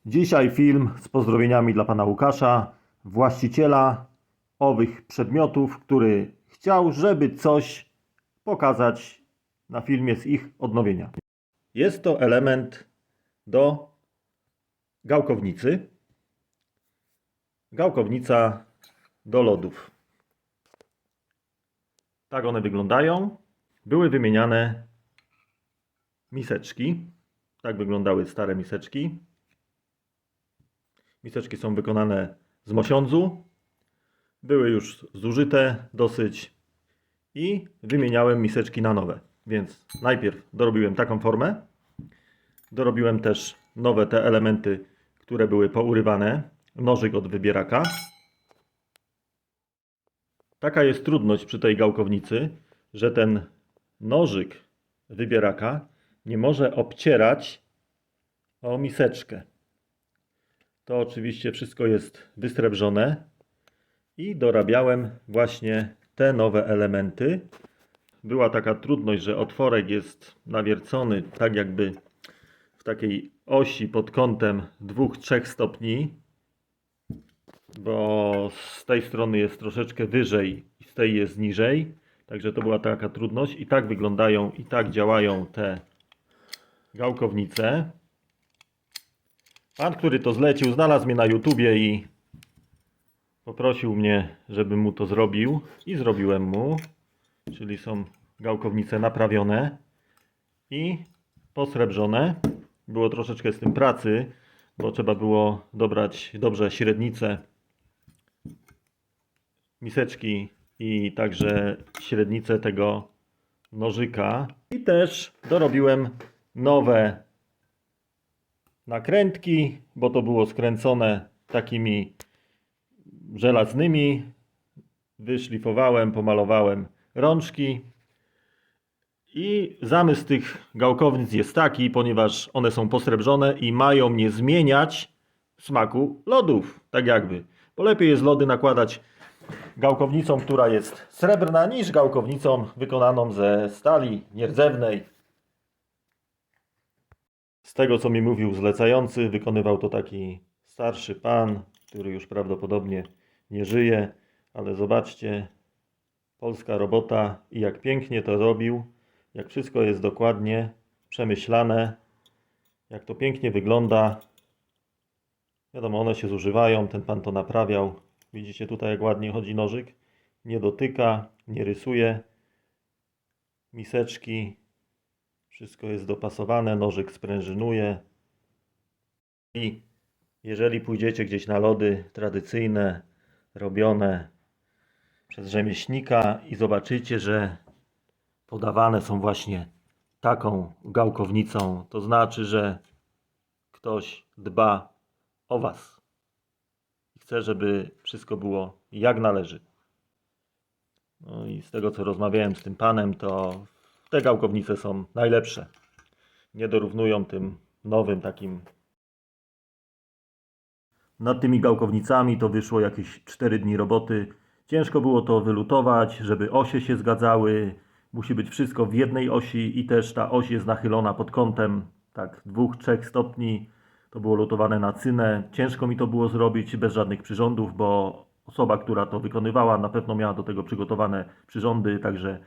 Dzisiaj film z pozdrowieniami dla pana Łukasza, właściciela owych przedmiotów, który chciał, żeby coś pokazać na filmie z ich odnowienia. Jest to element do gałkownicy. Gałkownica do lodów. Tak one wyglądają. Były wymieniane miseczki. Tak wyglądały stare miseczki. Miseczki są wykonane z mosiądzu. Były już zużyte dosyć i wymieniałem miseczki na nowe. Więc najpierw dorobiłem taką formę. Dorobiłem też nowe te elementy, które były pourywane. Nożyk od wybieraka. Taka jest trudność przy tej gałkownicy, że ten nożyk wybieraka nie może obcierać o miseczkę. To oczywiście wszystko jest wysrebrzone i dorabiałem właśnie te nowe elementy. Była taka trudność, że otworek jest nawiercony tak jakby w takiej osi pod kątem 2-3 stopni, bo z tej strony jest troszeczkę wyżej i z tej jest niżej. Także to była taka trudność i tak wyglądają i tak działają te gałkownice. Pan, który to zlecił, znalazł mnie na YouTubie i poprosił mnie, żebym mu to zrobił i zrobiłem mu. Czyli są gałkownice naprawione i posrebrzone. Było troszeczkę z tym pracy, bo trzeba było dobrać dobrze średnicę miseczki i także średnicę tego nożyka. I też dorobiłem nowe nakrętki, bo to było skręcone takimi żelaznymi. Wyszlifowałem, pomalowałem rączki. I zamysł tych gałkownic jest taki, ponieważ one są posrebrzone i mają nie zmieniać smaku lodów, tak jakby. Bo lepiej jest lody nakładać gałkownicą, która jest srebrna, niż gałkownicą wykonaną ze stali nierdzewnej. Z tego, co mi mówił zlecający, wykonywał to taki starszy pan, który już prawdopodobnie nie żyje, ale zobaczcie, polska robota i jak pięknie to robił, jak wszystko jest dokładnie przemyślane, jak to pięknie wygląda. Wiadomo, one się zużywają, ten pan to naprawiał. Widzicie tutaj, jak ładnie chodzi nożyk, nie dotyka, nie rysuje miseczki. Wszystko jest dopasowane, nożyk sprężynuje. I jeżeli pójdziecie gdzieś na lody tradycyjne, robione przez rzemieślnika i zobaczycie, że podawane są właśnie taką gałkownicą, to znaczy, że ktoś dba o Was. Chce, żeby wszystko było jak należy. No i z tego, co rozmawiałem z tym panem, to te gałkownice są najlepsze. Nie dorównują tym nowym takim. Nad tymi gałkownicami to wyszło jakieś 4 dni roboty. Ciężko było to wylutować, żeby osie się zgadzały. Musi być wszystko w jednej osi i też ta oś jest nachylona pod kątem tak 2-3 stopni. To było lutowane na cynę. Ciężko mi to było zrobić bez żadnych przyrządów, bo osoba, która to wykonywała, na pewno miała do tego przygotowane przyrządy, także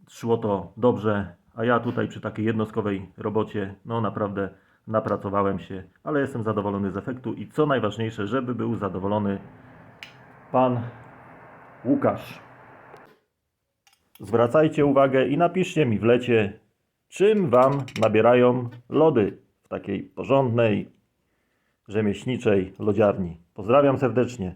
szło to dobrze. A ja tutaj przy takiej jednostkowej robocie, no naprawdę napracowałem się, ale jestem zadowolony z efektu i co najważniejsze, żeby był zadowolony pan Łukasz. Zwracajcie uwagę i napiszcie mi w lecie, czym Wam nabierają lody w takiej porządnej, rzemieślniczej lodziarni. Pozdrawiam serdecznie.